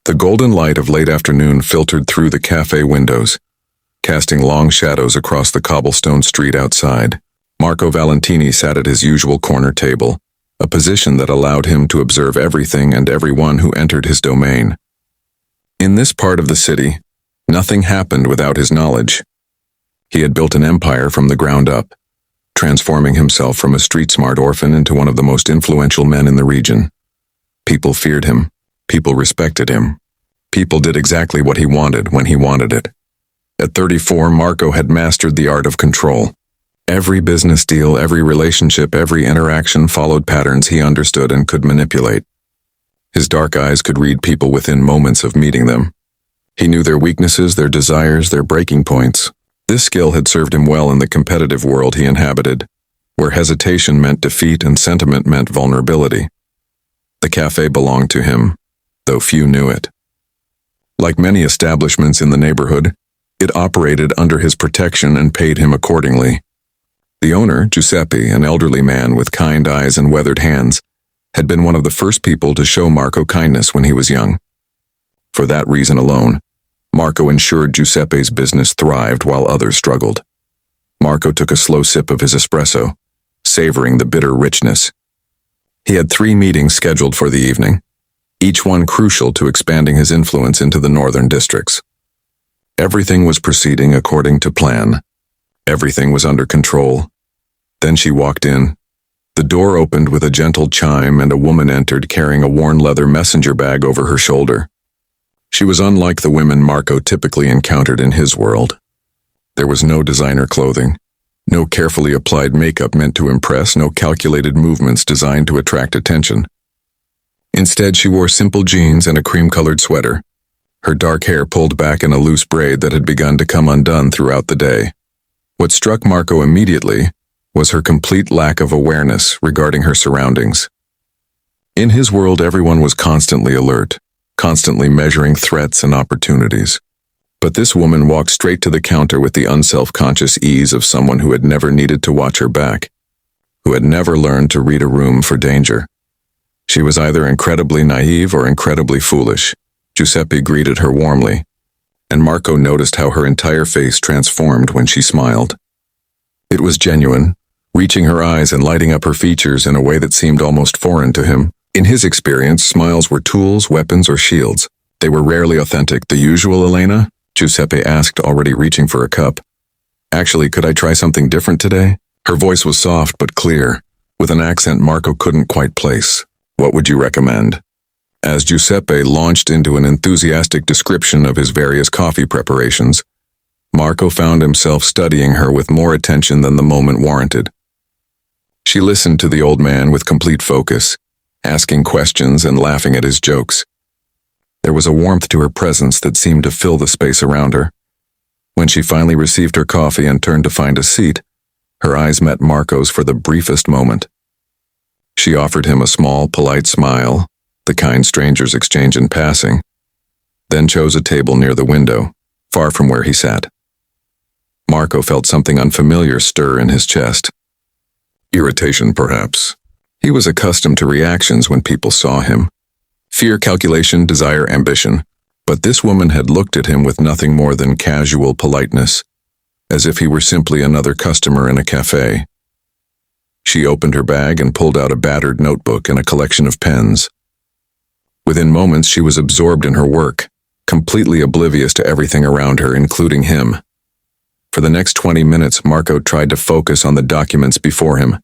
The golden light of late afternoon filtered through the cafe windows, casting long shadows across the cobblestone street outside. Marco Valentini sat at his usual corner table, a position that allowed him to observe everything and everyone who entered his domain. In this part of the city, nothing happened without his knowledge. He had built an empire from the ground up, transforming himself from a street-smart orphan into one of the most influential men in the region. People feared him. People respected him. People did exactly what he wanted when he wanted it. At 34, Marco had mastered the art of control. Every business deal, every relationship, every interaction followed patterns he understood and could manipulate. His dark eyes could read people within moments of meeting them. He knew their weaknesses, their desires, their breaking points. This skill had served him well in the competitive world he inhabited, where hesitation meant defeat and sentiment meant vulnerability. The cafe belonged to him, though few knew it. Like many establishments in the neighborhood, it operated under his protection and paid him accordingly. The owner, Giuseppe, an elderly man with kind eyes and weathered hands, had been one of the first people to show Marco kindness when he was young. For that reason alone, Marco ensured Giuseppe's business thrived while others struggled. Marco took a slow sip of his espresso, savoring the bitter richness. He had 3 meetings scheduled for the evening, each one crucial to expanding his influence into the northern districts. Everything was proceeding according to plan. Everything was under control. Then she walked in. The door opened with a gentle chime and a woman entered carrying a worn leather messenger bag over her shoulder. She was unlike the women Marco typically encountered in his world. There was no designer clothing, no carefully applied makeup meant to impress, no calculated movements designed to attract attention. Instead, she wore simple jeans and a cream-colored sweater, her dark hair pulled back in a loose braid that had begun to come undone throughout the day. What struck Marco immediately was her complete lack of awareness regarding her surroundings. In his world, everyone was constantly alert, constantly measuring threats and opportunities. But this woman walked straight to the counter with the unself-conscious ease of someone who had never needed to watch her back, who had never learned to read a room for danger. She was either incredibly naive or incredibly foolish. Giuseppe greeted her warmly, and Marco noticed how her entire face transformed when she smiled. It was genuine, reaching her eyes and lighting up her features in a way that seemed almost foreign to him. In his experience, smiles were tools, weapons, or shields. They were rarely authentic. The usual, Elena? Giuseppe asked, already reaching for a cup. Actually, could I try something different today? Her voice was soft but clear, with an accent Marco couldn't quite place. What would you recommend? As Giuseppe launched into an enthusiastic description of his various coffee preparations, Marco found himself studying her with more attention than the moment warranted. She listened to the old man with complete focus, asking questions and laughing at his jokes. There was a warmth to her presence that seemed to fill the space around her. When she finally received her coffee and turned to find a seat, her eyes met Marco's for the briefest moment. She offered him a small, polite smile, the kind strangers exchange in passing, then chose a table near the window, far from where he sat. Marco felt something unfamiliar stir in his chest. Irritation, perhaps. He was accustomed to reactions when people saw him. Fear, calculation, desire, ambition. But this woman had looked at him with nothing more than casual politeness, as if he were simply another customer in a cafe. She opened her bag and pulled out a battered notebook and a collection of pens. Within moments, she was absorbed in her work, completely oblivious to everything around her, including him. For the next 20 minutes, Marco tried to focus on the documents before him.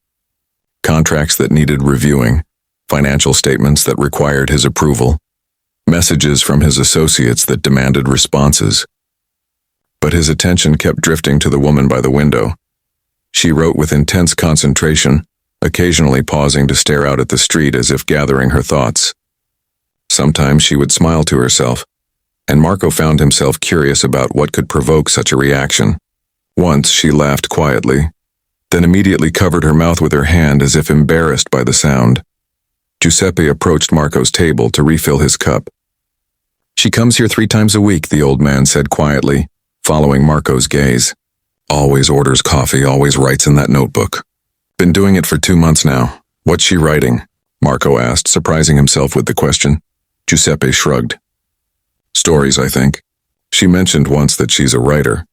Contracts that needed reviewing, financial statements that required his approval, messages from his associates that demanded responses. But his attention kept drifting to the woman by the window. She wrote with intense concentration, occasionally pausing to stare out at the street as if gathering her thoughts. Sometimes she would smile to herself, and Marco found himself curious about what could provoke such a reaction. Once she laughed quietly, then immediately covered her mouth with her hand as if embarrassed by the sound. Giuseppe approached Marco's table to refill his cup. She comes here 3 times a week, the old man said quietly, following Marco's gaze. Always orders coffee, always writes in that notebook. Been doing it for 2 months now. What's she writing? Marco asked, surprising himself with the question. Giuseppe shrugged. Stories, I think. She mentioned once that she's a writer.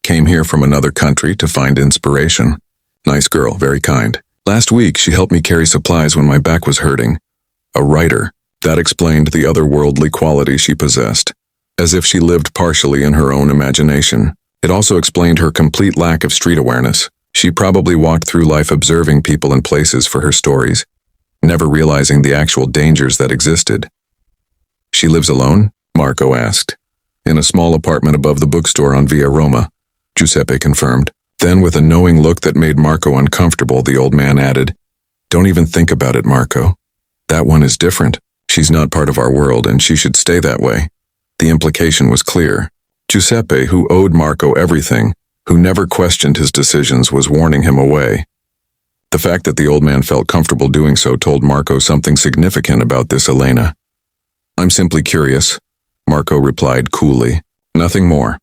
Came here from another country to find inspiration. Nice girl, very kind. Last week, she helped me carry supplies when my back was hurting. A writer. That explained the otherworldly quality she possessed. As if she lived partially in her own imagination. It also explained her complete lack of street awareness. She probably walked through life observing people and places for her stories, never realizing the actual dangers that existed. She lives alone? Marco asked. In a small apartment above the bookstore on Via Roma, Giuseppe confirmed. Then, with a knowing look that made Marco uncomfortable, the old man added, "Don't even think about it, Marco. That one is different. She's not part of our world, and she should stay that way." The implication was clear. Giuseppe, who owed Marco everything, who never questioned his decisions, was warning him away. The fact that the old man felt comfortable doing so told Marco something significant about this Elena. "I'm simply curious," Marco replied coolly. Nothing more.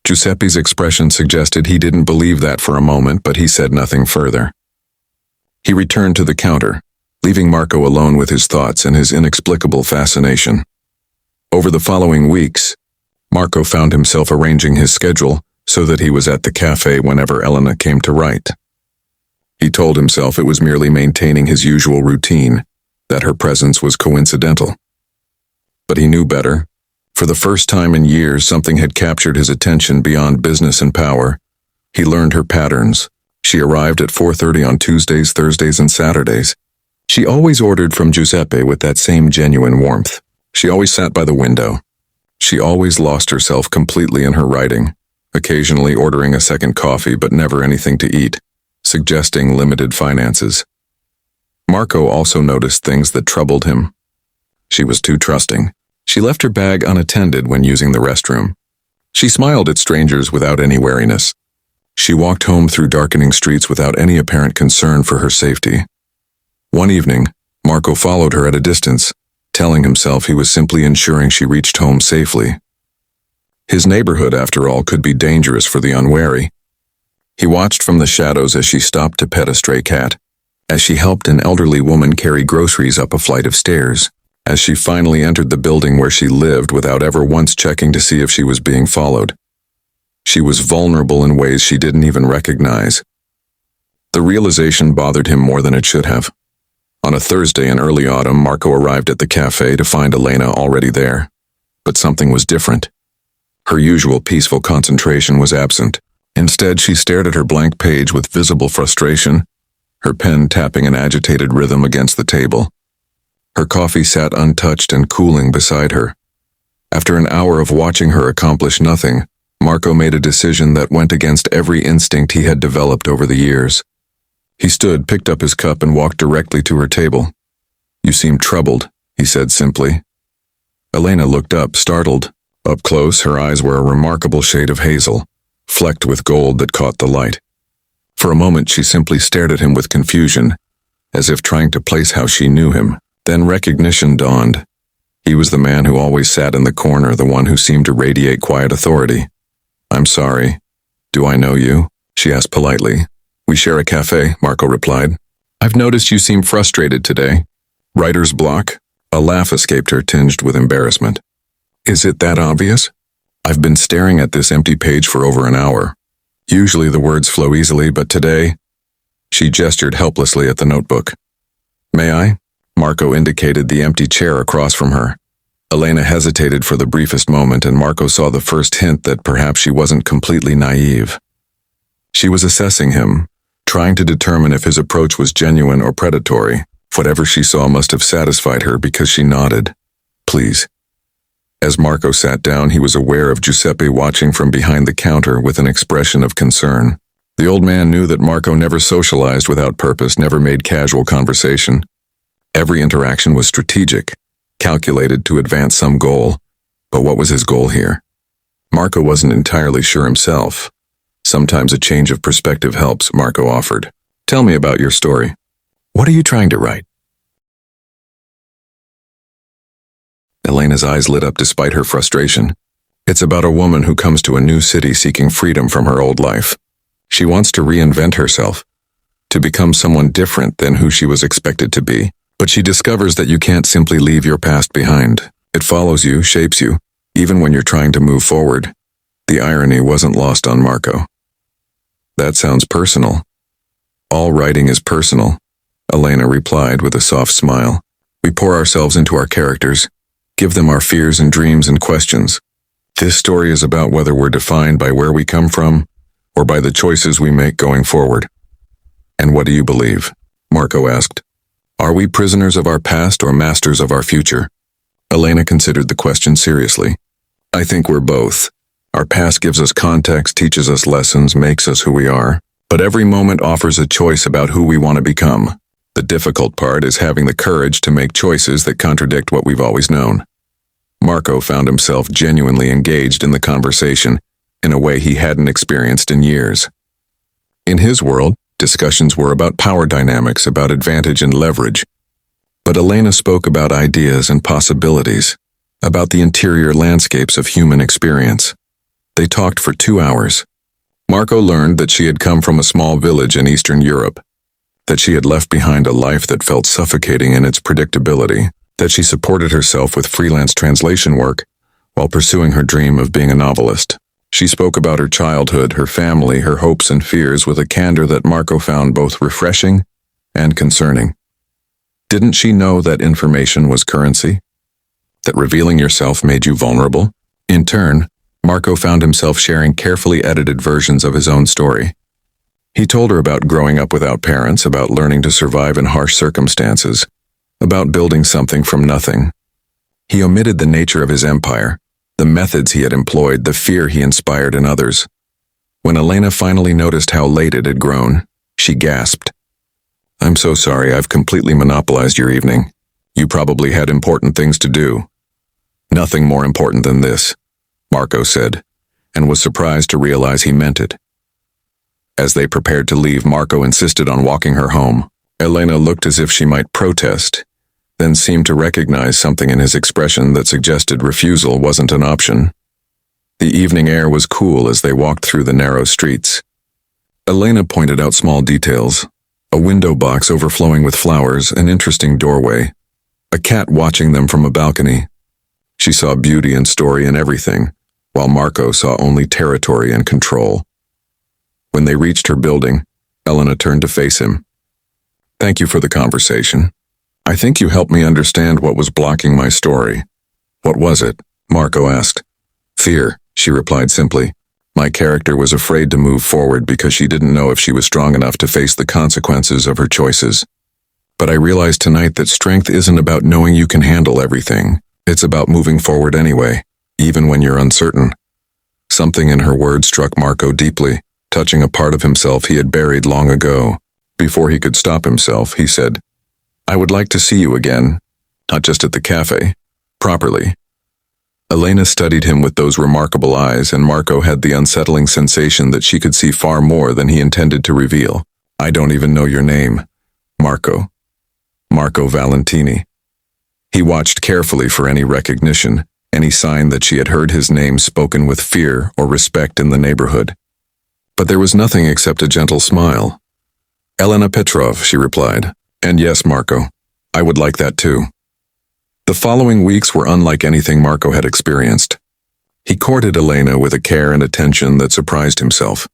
Giuseppe's expression suggested he didn't believe that for a moment, but he said nothing further. He returned to the counter, leaving Marco alone with his thoughts and his inexplicable fascination. Over the following weeks, Marco found himself arranging his schedule so that he was at the cafe whenever Elena came to write. He told himself it was merely maintaining his usual routine, that her presence was coincidental. But he knew better. For the first time in years, something had captured his attention beyond business and power. He learned her patterns. She arrived at 4:30 on Tuesdays, Thursdays, and Saturdays. She always ordered from Giuseppe with that same genuine warmth. She always sat by the window. She always lost herself completely in her writing, occasionally ordering a second coffee but never anything to eat, suggesting limited finances. Marco also noticed things that troubled him. She was too trusting. She left her bag unattended when using the restroom. She smiled at strangers without any wariness. She walked home through darkening streets without any apparent concern for her safety. One evening, Marco followed her at a distance, telling himself he was simply ensuring she reached home safely. His neighborhood, after all, could be dangerous for the unwary. He watched from the shadows as she stopped to pet a stray cat, as she helped an elderly woman carry groceries up a flight of stairs, as she finally entered the building where she lived without ever once checking to see if she was being followed. She was vulnerable in ways she didn't even recognize. The realization bothered him more than it should have. On a Thursday in early autumn, Marco arrived at the cafe to find Elena already there. But something was different. Her usual peaceful concentration was absent. Instead, she stared at her blank page with visible frustration, her pen tapping an agitated rhythm against the table. Her coffee sat untouched and cooling beside her. After an hour of watching her accomplish nothing, Marco made a decision that went against every instinct he had developed over the years. He stood, picked up his cup, and walked directly to her table. "You seem troubled," he said simply. Elena looked up, startled. Up close, her eyes were a remarkable shade of hazel, flecked with gold that caught the light. For a moment, she simply stared at him with confusion, as if trying to place how she knew him. Then recognition dawned. He was the man who always sat in the corner, the one who seemed to radiate quiet authority. "I'm sorry. Do I know you?" she asked politely. "We share a cafe," Marco replied. "I've noticed you seem frustrated today." "Writer's block?" A laugh escaped her, tinged with embarrassment. "Is it that obvious? I've been staring at this empty page for over an hour. Usually the words flow easily, but today..." She gestured helplessly at the notebook. "May I?" Marco indicated the empty chair across from her. Elena hesitated for the briefest moment, and Marco saw the first hint that perhaps she wasn't completely naive. She was assessing him, trying to determine if his approach was genuine or predatory. Whatever she saw must have satisfied her because she nodded. "Please." As Marco sat down, he was aware of Giuseppe watching from behind the counter with an expression of concern. The old man knew that Marco never socialized without purpose, never made casual conversation. Every interaction was strategic, calculated to advance some goal. But what was his goal here? Marco wasn't entirely sure himself. "Sometimes a change of perspective helps," Marco offered. "Tell me about your story. What are you trying to write?" Elena's eyes lit up despite her frustration. "It's about a woman who comes to a new city seeking freedom from her old life. She wants to reinvent herself, to become someone different than who she was expected to be. But she discovers that you can't simply leave your past behind. It follows you, shapes you, even when you're trying to move forward. The irony wasn't lost on Marco. That sounds personal. All writing is personal, Elena replied with a soft smile. We pour ourselves into our characters, give them our fears and dreams and questions. This story is about whether we're defined by where we come from or by the choices we make going forward. And what do you believe? Marco asked. Are we prisoners of our past or masters of our future? Elena considered the question seriously. I think we're both. Our past gives us context, teaches us lessons, makes us who we are. But every moment offers a choice about who we want to become. The difficult part is having the courage to make choices that contradict what we've always known. Marco found himself genuinely engaged in the conversation in a way he hadn't experienced in years. In his world, discussions were about power dynamics, about advantage and leverage. But Elena spoke about ideas and possibilities, about the interior landscapes of human experience. They talked for 2 hours. Marco learned that she had come from a small village in Eastern Europe, that she had left behind a life that felt suffocating in its predictability, that she supported herself with freelance translation work while pursuing her dream of being a novelist. She spoke about her childhood, her family, her hopes and fears with a candor that Marco found both refreshing and concerning. Didn't she know that information was currency? That revealing yourself made you vulnerable? In turn, Marco found himself sharing carefully edited versions of his own story. He told her about growing up without parents, about learning to survive in harsh circumstances, about building something from nothing. He omitted the nature of his empire, the methods he had employed, the fear he inspired in others. When Elena finally noticed how late it had grown, she gasped. I'm so sorry, I've completely monopolized your evening. You probably had important things to do. Nothing more important than this, Marco said, and was surprised to realize he meant it. As they prepared to leave, Marco insisted on walking her home. Elena looked as if she might protest, then seemed to recognize something in his expression that suggested refusal wasn't an option. The evening air was cool as they walked through the narrow streets. Elena pointed out small details: a window box overflowing with flowers, an interesting doorway, a cat watching them from a balcony. She saw beauty and story in everything, while Marco saw only territory and control. When they reached her building, Elena turned to face him. Thank you for the conversation. I think you helped me understand what was blocking my story. What was it? Marco asked. Fear, she replied simply. My character was afraid to move forward because she didn't know if she was strong enough to face the consequences of her choices. But I realized tonight that strength isn't about knowing you can handle everything. It's about moving forward anyway, even when you're uncertain. Something in her words struck Marco deeply, touching a part of himself he had buried long ago. Before he could stop himself, he said, I would like to see you again, not just at the cafe, properly. Elena studied him with those remarkable eyes, and Marco had the unsettling sensation that she could see far more than he intended to reveal. I don't even know your name, Marco. Marco Valentini. He watched carefully for any recognition, any sign that she had heard his name spoken with fear or respect in the neighborhood. But there was nothing except a gentle smile. Elena Petrov, she replied. And yes, Marco, I would like that too. The following weeks were unlike anything Marco had experienced. He courted Elena with a care and attention that surprised himself.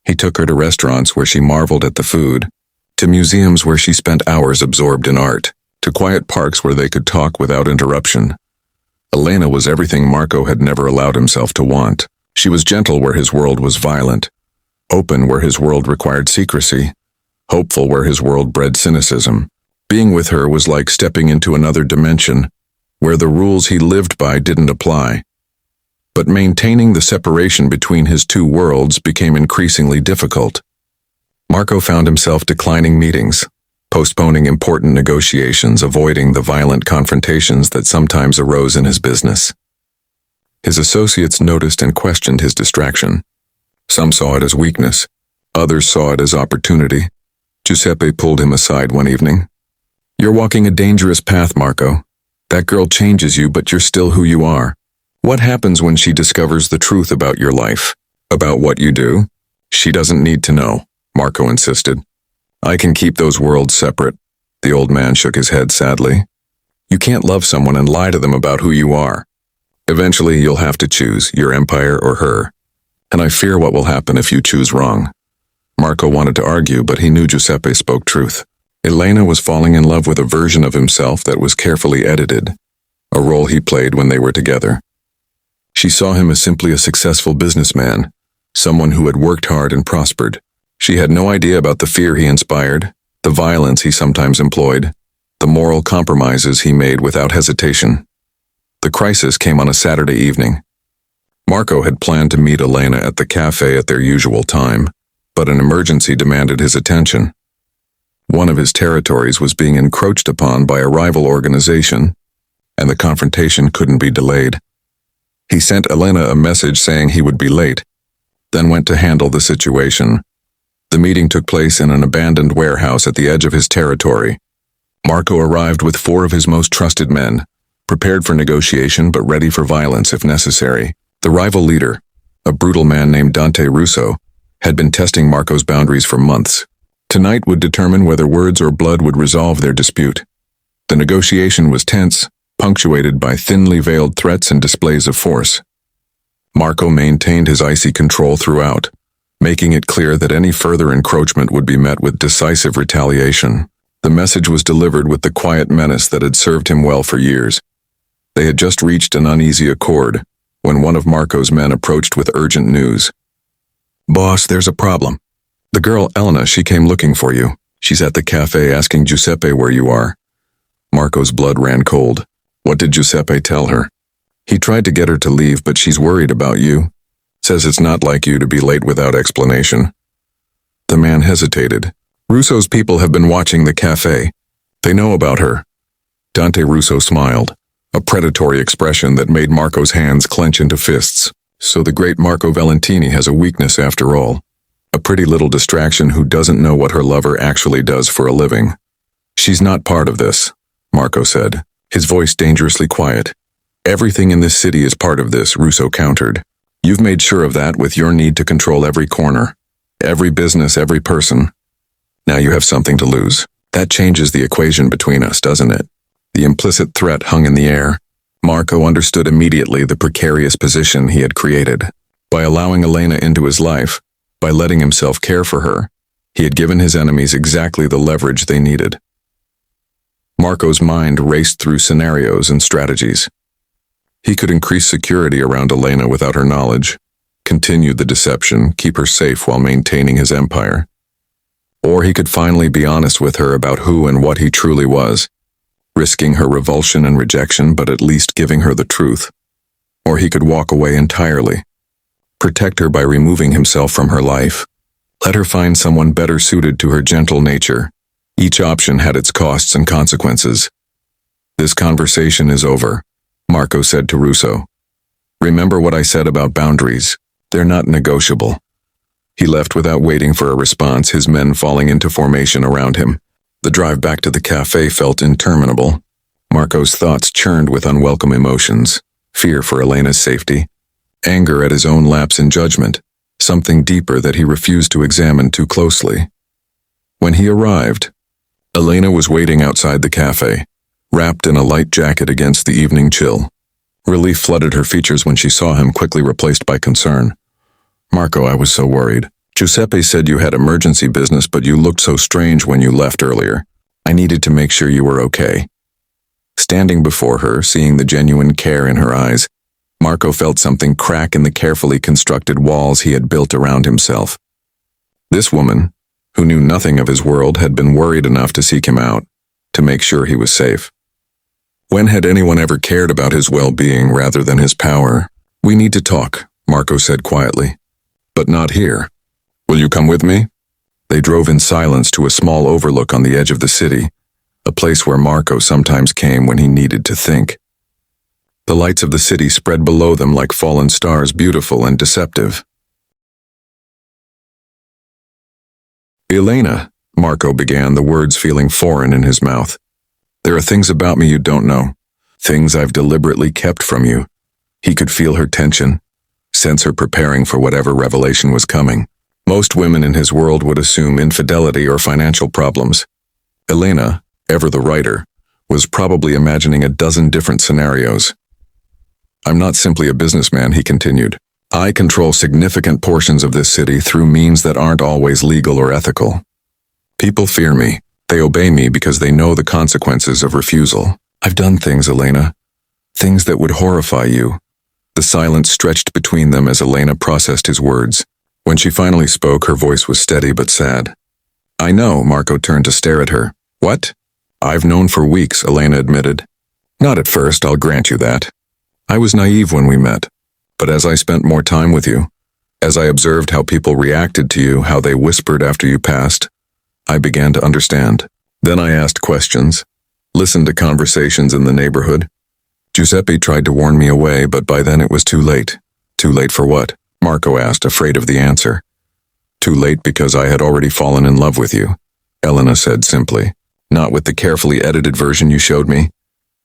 He took her to restaurants where she marveled at the food, to museums where she spent hours absorbed in art, to quiet parks where they could talk without interruption. Elena was everything Marco had never allowed himself to want. She was gentle where his world was violent, open where his world required secrecy, hopeful where his world bred cynicism. Being with her was like stepping into another dimension, where the rules he lived by didn't apply. But maintaining the separation between his two worlds became increasingly difficult. Marco found himself declining meetings, postponing important negotiations, avoiding the violent confrontations that sometimes arose in his business. His associates noticed and questioned his distraction. Some saw it as weakness, others saw it as opportunity. Giuseppe pulled him aside one evening. You're walking a dangerous path, Marco. That girl changes you, but you're still who you are. What happens when she discovers the truth about your life, about what you do? She doesn't need to know, Marco insisted. I can keep those worlds separate. The old man shook his head sadly. You can't love someone and lie to them about who you are. Eventually, you'll have to choose your empire or her. And I fear what will happen if you choose wrong. Marco wanted to argue, but he knew Giuseppe spoke truth. Elena was falling in love with a version of himself that was carefully edited, a role he played when they were together. She saw him as simply a successful businessman, someone who had worked hard and prospered. She had no idea about the fear he inspired, the violence he sometimes employed, the moral compromises he made without hesitation. The crisis came on a Saturday evening. Marco had planned to meet Elena at the cafe at their usual time, but an emergency demanded his attention. One of his territories was being encroached upon by a rival organization, and the confrontation couldn't be delayed. He sent Elena a message saying he would be late, then went to handle the situation. The meeting took place in an abandoned warehouse at the edge of his territory. Marco arrived with 4 of his most trusted men, prepared for negotiation but ready for violence if necessary. The rival leader, a brutal man named Dante Russo, had been testing Marco's boundaries for months. Tonight would determine whether words or blood would resolve their dispute. The negotiation was tense, punctuated by thinly veiled threats and displays of force. Marco maintained his icy control throughout, making it clear that any further encroachment would be met with decisive retaliation. The message was delivered with the quiet menace that had served him well for years. They had just reached an uneasy accord when one of Marco's men approached with urgent news. "Boss, there's a problem. The girl Elena, she came looking for you. She's at the cafe asking Giuseppe where you are." Marco's blood ran cold. What did Giuseppe tell her? He tried to get her to leave, but she's worried about you. Says it's not like you to be late without explanation. The man hesitated. "Russo's people have been watching the cafe. They know about her." Dante Russo smiled, a predatory expression that made Marco's hands clench into fists. So the great Marco Valentini has a weakness after all. A pretty little distraction who doesn't know what her lover actually does for a living. "She's not part of this," Marco said, his voice dangerously quiet. "Everything in this city is part of this," Russo countered. "You've made sure of that with your need to control every corner, every business, every person. Now you have something to lose. That changes the equation between us, doesn't it?" The implicit threat hung in the air. Marco understood immediately the precarious position he had created. By allowing Elena into his life, by letting himself care for her, he had given his enemies exactly the leverage they needed. Marco's mind raced through scenarios and strategies. He could increase security around Elena without her knowledge, continue the deception, keep her safe while maintaining his empire. Or he could finally be honest with her about who and what he truly was, risking her revulsion and rejection but at least giving her the truth. Or he could walk away entirely, protect her by removing himself from her life, let her find someone better suited to her gentle nature. Each option had its costs and consequences. "This conversation is over," Marco said to Russo. "Remember what I said about boundaries. They're not negotiable." He left without waiting for a response, his men falling into formation around him. The drive back to the cafe felt interminable. Marco's thoughts churned with unwelcome emotions, fear for Elena's safety, anger at his own lapse in judgment, something deeper that he refused to examine too closely. When he arrived, Elena was waiting outside the cafe, wrapped in a light jacket against the evening chill. Relief flooded her features when she saw him, quickly replaced by concern. "Marco, I was so worried. Giuseppe said you had emergency business, but you looked so strange when you left earlier. I needed to make sure you were okay." Standing before her, seeing the genuine care in her eyes, Marco felt something crack in the carefully constructed walls he had built around himself. This woman, who knew nothing of his world, had been worried enough to seek him out, to make sure he was safe. When had anyone ever cared about his well-being rather than his power? "We need to talk," Marco said quietly. "But not here. Will you come with me?" They drove in silence to a small overlook on the edge of the city, a place where Marco sometimes came when he needed to think. The lights of the city spread below them like fallen stars, beautiful and deceptive. "Elena," Marco began, the words feeling foreign in his mouth. "There are things about me you don't know, things I've deliberately kept from you." He could feel her tension, sense her preparing for whatever revelation was coming. Most women in his world would assume infidelity or financial problems. Elena, ever the writer, was probably imagining a dozen different scenarios. I'm not simply a businessman, he continued. I control significant portions of this city through means that aren't always legal or ethical. People fear me. They obey me because they know the consequences of refusal. I've done things, Elena. Things that would horrify you. The silence stretched between them as Elena processed his words. When she finally spoke, her voice was steady but sad. I know, Marco turned to stare at her. What? I've known for weeks, Elena admitted. Not at first, I'll grant you that. I was naive when we met. But as I spent more time with you, as I observed how people reacted to you, how they whispered after you passed, I began to understand. Then I asked questions, listened to conversations in the neighborhood. Giuseppe tried to warn me away, but by then it was too late. Too late for what? Marco asked, afraid of the answer. Too late because I had already fallen in love with you, Elena said simply. Not with the carefully edited version you showed me,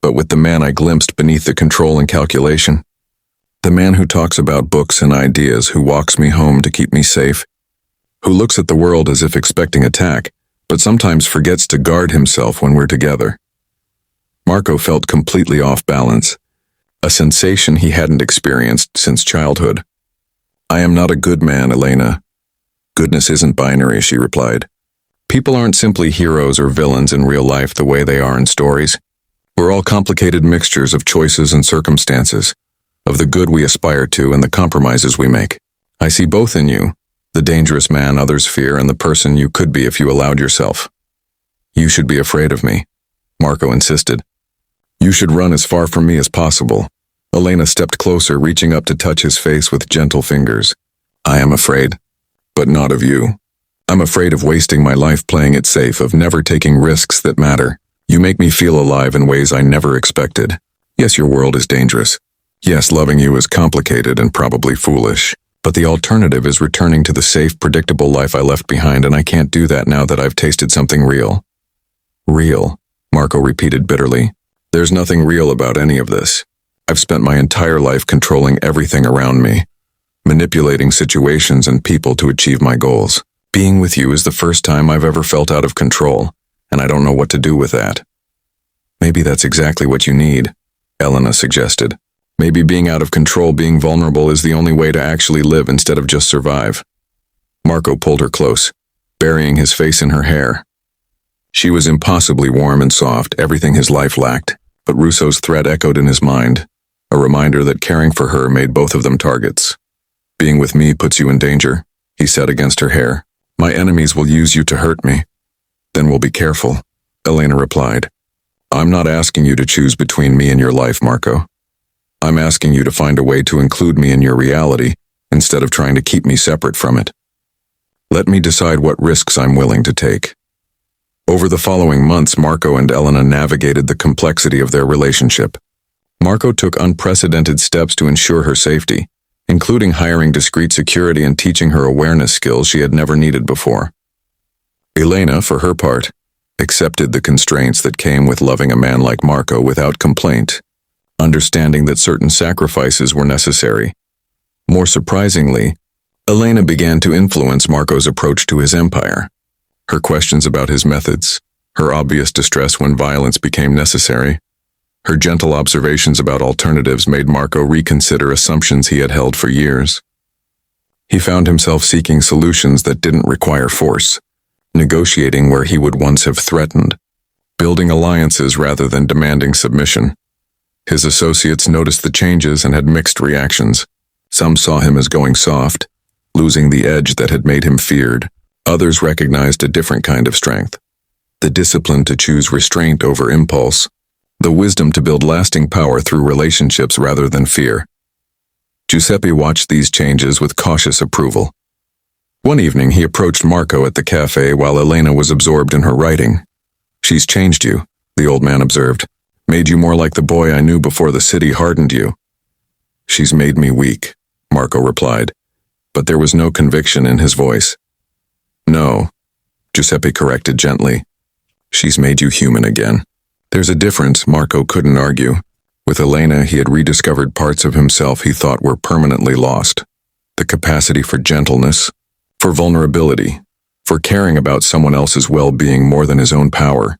but with the man I glimpsed beneath the control and calculation. The man who talks about books and ideas, who walks me home to keep me safe, who looks at the world as if expecting attack, but sometimes forgets to guard himself when we're together. Marco felt completely off balance, a sensation he hadn't experienced since childhood. I am not a good man, Elena. Goodness isn't binary, she replied. People aren't simply heroes or villains in real life the way they are in stories. We're all complicated mixtures of choices and circumstances, of the good we aspire to and the compromises we make. I see both in you, the dangerous man others fear and the person you could be if you allowed yourself. You should be afraid of me, Marco insisted. You should run as far from me as possible. Elena stepped closer, reaching up to touch his face with gentle fingers. I am afraid, but not of you. I'm afraid of wasting my life playing it safe, of never taking risks that matter. You make me feel alive in ways I never expected. Yes, your world is dangerous. Yes, loving you is complicated and probably foolish. But the alternative is returning to the safe, predictable life I left behind, and I can't do that now that I've tasted something real. Real, Marco repeated bitterly. There's nothing real about any of this. I've spent my entire life controlling everything around me, manipulating situations and people to achieve my goals. Being with you is the first time I've ever felt out of control, and I don't know what to do with that. Maybe that's exactly what you need, Elena suggested. Maybe being out of control, being vulnerable is the only way to actually live instead of just survive. Marco pulled her close, burying his face in her hair. She was impossibly warm and soft, everything his life lacked, but Russo's threat echoed in his mind, a reminder that caring for her made both of them targets. Being with me puts you in danger, he said against her hair. My enemies will use you to hurt me. Then we'll be careful, Elena replied. I'm not asking you to choose between me and your life, Marco. I'm asking you to find a way to include me in your reality instead of trying to keep me separate from it. Let me decide what risks I'm willing to take. Over the following months, Marco and Elena navigated the complexity of their relationship. Marco took unprecedented steps to ensure her safety, including hiring discreet security and teaching her awareness skills she had never needed before. Elena, for her part, accepted the constraints that came with loving a man like Marco without complaint, understanding that certain sacrifices were necessary. More surprisingly, Elena began to influence Marco's approach to his empire. Her questions about his methods, her obvious distress when violence became necessary, her gentle observations about alternatives made Marco reconsider assumptions he had held for years. He found himself seeking solutions that didn't require force, negotiating where he would once have threatened, building alliances rather than demanding submission. His associates noticed the changes and had mixed reactions. Some saw him as going soft, losing the edge that had made him feared. Others recognized a different kind of strength, the discipline to choose restraint over impulse, the wisdom to build lasting power through relationships rather than fear. Giuseppe watched these changes with cautious approval. One evening, he approached Marco at the cafe while Elena was absorbed in her writing. She's changed you, the old man observed, made you more like the boy I knew before the city hardened you. She's made me weak, Marco replied, but there was no conviction in his voice. No, Giuseppe corrected gently. She's made you human again. There's a difference, Marco couldn't argue. With Elena, he had rediscovered parts of himself he thought were permanently lost. The capacity for gentleness, for vulnerability, for caring about someone else's well-being more than his own power.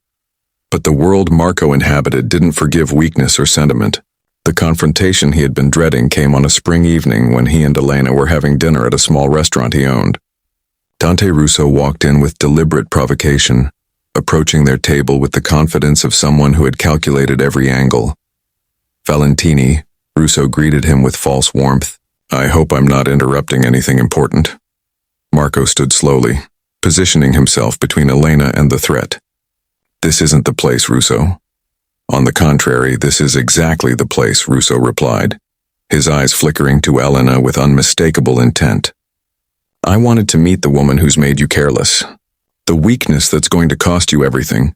But the world Marco inhabited didn't forgive weakness or sentiment. The confrontation he had been dreading came on a spring evening when he and Elena were having dinner at a small restaurant he owned. Dante Russo walked in with deliberate provocation, approaching their table with the confidence of someone who had calculated every angle. Valentini, Russo greeted him with false warmth. "I hope I'm not interrupting anything important." Marco stood slowly, positioning himself between Elena and the threat. "This isn't the place, Russo." "On the contrary, this is exactly the place," Russo replied, his eyes flickering to Elena with unmistakable intent. "I wanted to meet the woman who's made you careless. The weakness that's going to cost you everything."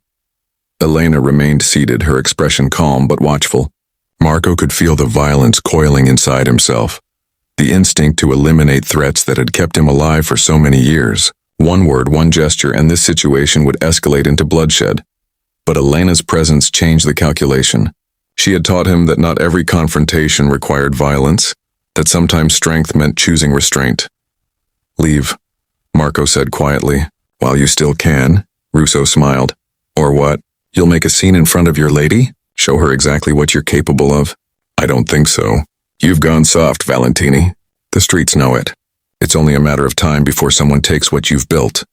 Elena remained seated, her expression calm but watchful. Marco could feel the violence coiling inside himself, the instinct to eliminate threats that had kept him alive for so many years. One word, one gesture, and this situation would escalate into bloodshed. But Elena's presence changed the calculation. She had taught him that not every confrontation required violence, that sometimes strength meant choosing restraint. "Leave," Marco said quietly. "While you still can," Russo smiled. "Or what? You'll make a scene in front of your lady? Show her exactly what you're capable of?" "I don't think so. You've gone soft, Valentini. The streets know it. It's only a matter of time before someone takes what you've built."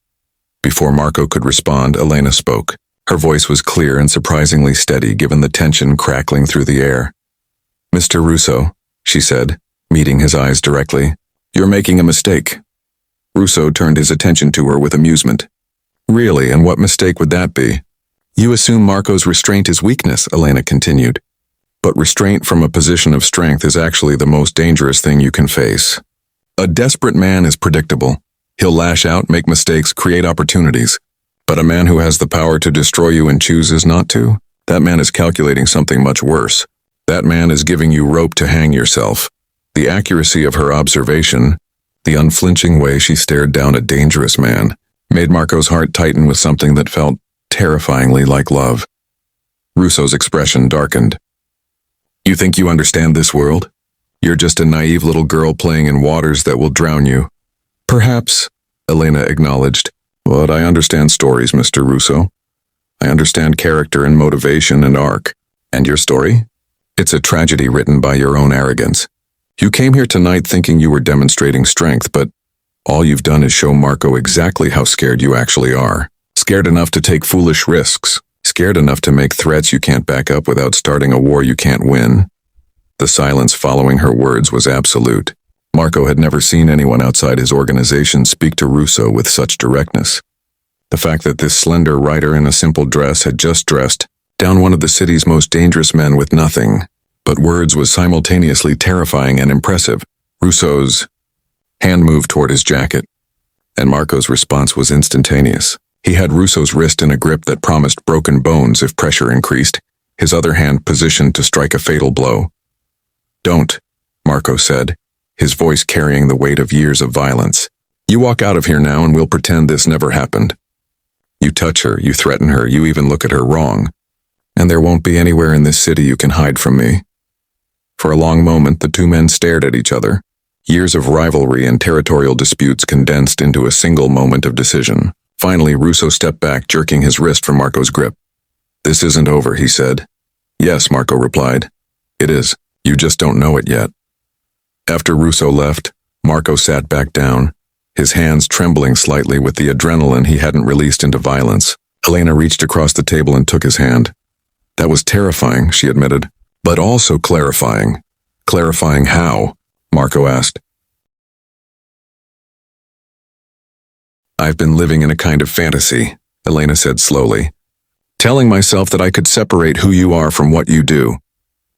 Before Marco could respond, Elena spoke. Her voice was clear and surprisingly steady given the tension crackling through the air. "Mr. Russo," she said, meeting his eyes directly, "you're making a mistake." Russo turned his attention to her with amusement. "Really, and what mistake would that be?" "You assume Marco's restraint is weakness," Elena continued. "But restraint from a position of strength is actually the most dangerous thing you can face. A desperate man is predictable. He'll lash out, make mistakes, create opportunities. But a man who has the power to destroy you and chooses not to, that man is calculating something much worse. That man is giving you rope to hang yourself." The accuracy of her observation, the unflinching way she stared down a dangerous man, made Marco's heart tighten with something that felt terrifyingly like love. Russo's expression darkened. "You think you understand this world? You're just a naive little girl playing in waters that will drown you." "Perhaps," Elena acknowledged, "but I understand stories, Mr. Russo. I understand character and motivation and arc. And your story? It's a tragedy written by your own arrogance. You came here tonight thinking you were demonstrating strength, but all you've done is show Marco exactly how scared you actually are. Scared enough to take foolish risks. Scared enough to make threats you can't back up without starting a war you can't win." The silence following her words was absolute. Marco had never seen anyone outside his organization speak to Russo with such directness. The fact that this slender writer in a simple dress had just dressed down one of the city's most dangerous men with nothing but words was simultaneously terrifying and impressive. Russo's hand moved toward his jacket, and Marco's response was instantaneous. He had Russo's wrist in a grip that promised broken bones if pressure increased, his other hand positioned to strike a fatal blow. "Don't," Marco said, his voice carrying the weight of years of violence. "You walk out of here now and we'll pretend this never happened. You touch her, you threaten her, you even look at her wrong, and there won't be anywhere in this city you can hide from me." For a long moment, the two men stared at each other, years of rivalry and territorial disputes condensed into a single moment of decision. Finally, Russo stepped back, jerking his wrist from Marco's grip. "This isn't over," he said. "Yes," Marco replied. "It is. You just don't know it yet." After Russo left, Marco sat back down, his hands trembling slightly with the adrenaline he hadn't released into violence. Elena reached across the table and took his hand. "That was terrifying," she admitted, "but also clarifying." "Clarifying how?" Marco asked. "I've been living in a kind of fantasy," Elena said slowly, "telling myself that I could separate who you are from what you do.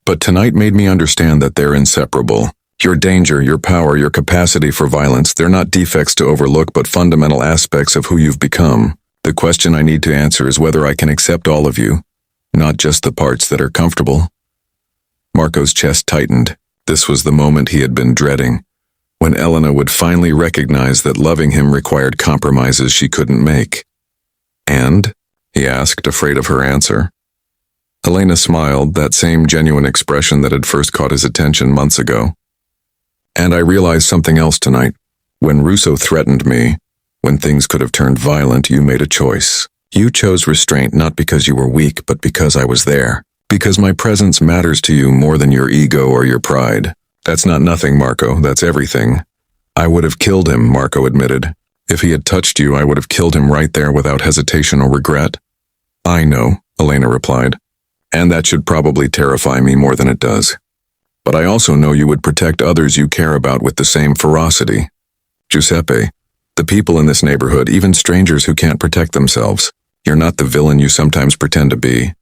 But tonight made me understand that they're inseparable. Your danger, your power, your capacity for violence, they're not defects to overlook but fundamental aspects of who you've become. The question I need to answer is whether I can accept all of you, not just the parts that are comfortable." Marco's chest tightened. This was the moment he had been dreading, when Elena would finally recognize that loving him required compromises she couldn't make. "And?" he asked, afraid of her answer. Elena smiled, that same genuine expression that had first caught his attention months ago. "And I realized something else tonight. When Russo threatened me, when things could have turned violent, you made a choice. You chose restraint not because you were weak, but because I was there. Because my presence matters to you more than your ego or your pride. That's not nothing, Marco, that's everything. I would have killed him, Marco admitted. If he had touched you, I would have killed him right there without hesitation or regret. I know, Elena replied. And that should probably terrify me more than it does. But I also know you would protect others you care about with the same ferocity. Giuseppe, the people in this neighborhood, even strangers who can't protect themselves, you're not the villain you sometimes pretend to be.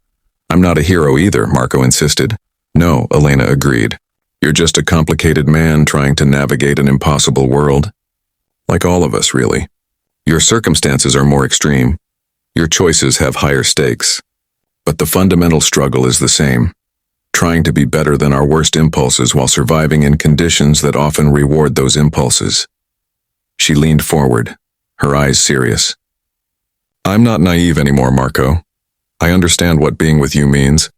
I'm not a hero either, Marco insisted. No, Elena agreed. You're just a complicated man trying to navigate an impossible world. Like all of us, really. Your circumstances are more extreme. Your choices have higher stakes. But the fundamental struggle is the same. Trying to be better than our worst impulses while surviving in conditions that often reward those impulses. She leaned forward, her eyes serious. I'm not naive anymore, Marco. I understand what being with you means.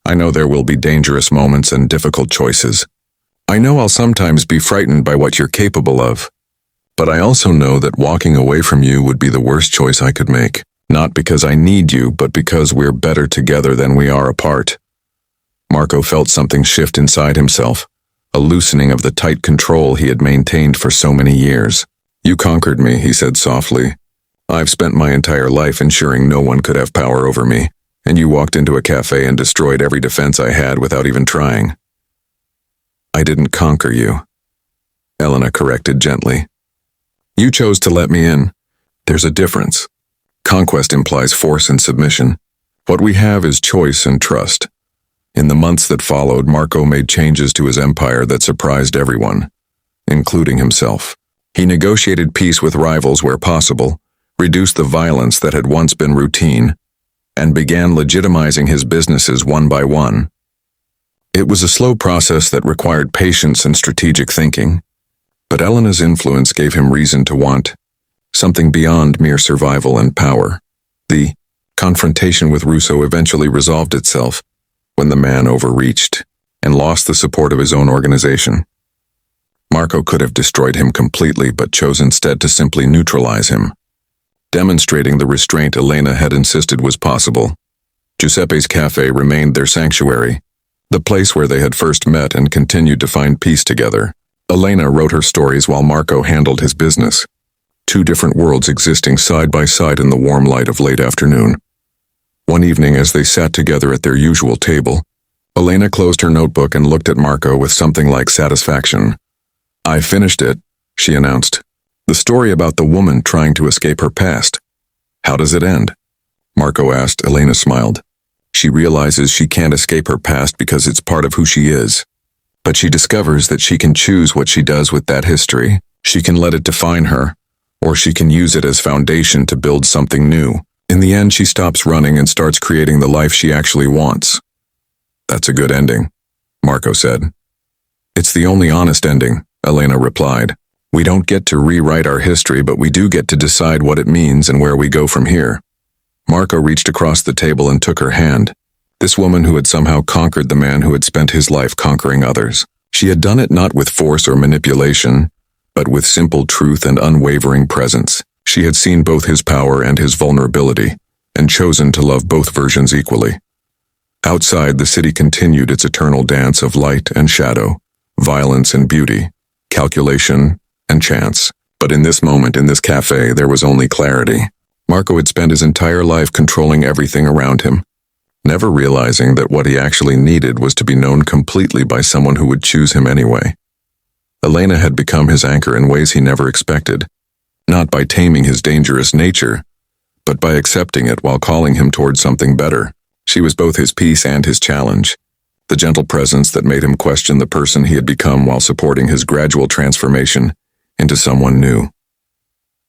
I know there will be dangerous moments and difficult choices. I know I'll sometimes be frightened by what you're capable of. But I also know that walking away from you would be the worst choice I could make. Not because I need you, but because we're better together than we are apart. Marco felt something shift inside himself, a loosening of the tight control he had maintained for so many years. You conquered me, he said softly. I've spent my entire life ensuring no one could have power over me, and you walked into a cafe and destroyed every defense I had without even trying. I didn't conquer you, Elena corrected gently. You chose to let me in. There's a difference. Conquest implies force and submission. What we have is choice and trust. In the months that followed, Marco made changes to his empire that surprised everyone, including himself. He negotiated peace with rivals where possible, reduced the violence that had once been routine, and began legitimizing his businesses one by one. It was a slow process that required patience and strategic thinking, but Elena's influence gave him reason to want something beyond mere survival and power. The confrontation with Russo eventually resolved itself when the man overreached and lost the support of his own organization. Marco could have destroyed him completely, but chose instead to simply neutralize him, demonstrating the restraint Elena had insisted was possible. Giuseppe's cafe remained their sanctuary, the place where they had first met and continued to find peace together. Elena wrote her stories while Marco handled his business, two different worlds existing side by side in the warm light of late afternoon. One evening, as they sat together at their usual table, Elena closed her notebook and looked at Marco with something like satisfaction. I finished it, she announced. The story about the woman trying to escape her past. How does it end? Marco asked. Elena smiled. She realizes she can't escape her past because it's part of who she is. But she discovers that she can choose what she does with that history. She can let it define her, or she can use it as foundation to build something new. In the end, she stops running and starts creating the life she actually wants. That's a good ending, Marco said. It's the only honest ending, Elena replied. We don't get to rewrite our history, but we do get to decide what it means and where we go from here. Marco reached across the table and took her hand. This woman who had somehow conquered the man who had spent his life conquering others. She had done it not with force or manipulation, but with simple truth and unwavering presence. She had seen both his power and his vulnerability, and chosen to love both versions equally. Outside, the city continued its eternal dance of light and shadow, violence and beauty, calculation and chance. But in this moment, in this cafe, there was only clarity. Marco had spent his entire life controlling everything around him, never realizing that what he actually needed was to be known completely by someone who would choose him anyway. Elena had become his anchor in ways he never expected, not by taming his dangerous nature, but by accepting it while calling him towards something better. She was both his peace and his challenge, the gentle presence that made him question the person he had become while supporting his gradual transformation into someone new.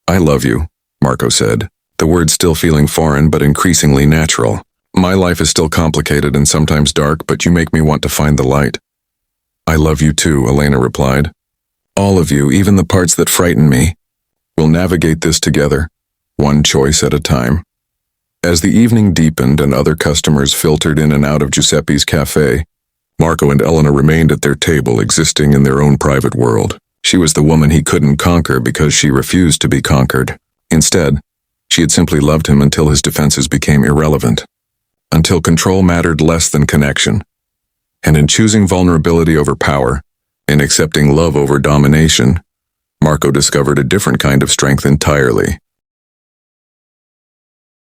I love you, Marco said, the words still feeling foreign but increasingly natural. My life is still complicated and sometimes dark, but you make me want to find the light. I love you too, Elena replied. All of you, even the parts that frighten me. We'll navigate this together, one choice at a time. As the evening deepened and other customers filtered in and out of Giuseppe's cafe, Marco and Elena remained at their table, existing in their own private world. She was the woman he couldn't conquer because she refused to be conquered. Instead, she had simply loved him until his defenses became irrelevant. until control mattered less than connection. And in choosing vulnerability over power, in accepting love over domination, Marco discovered a different kind of strength entirely.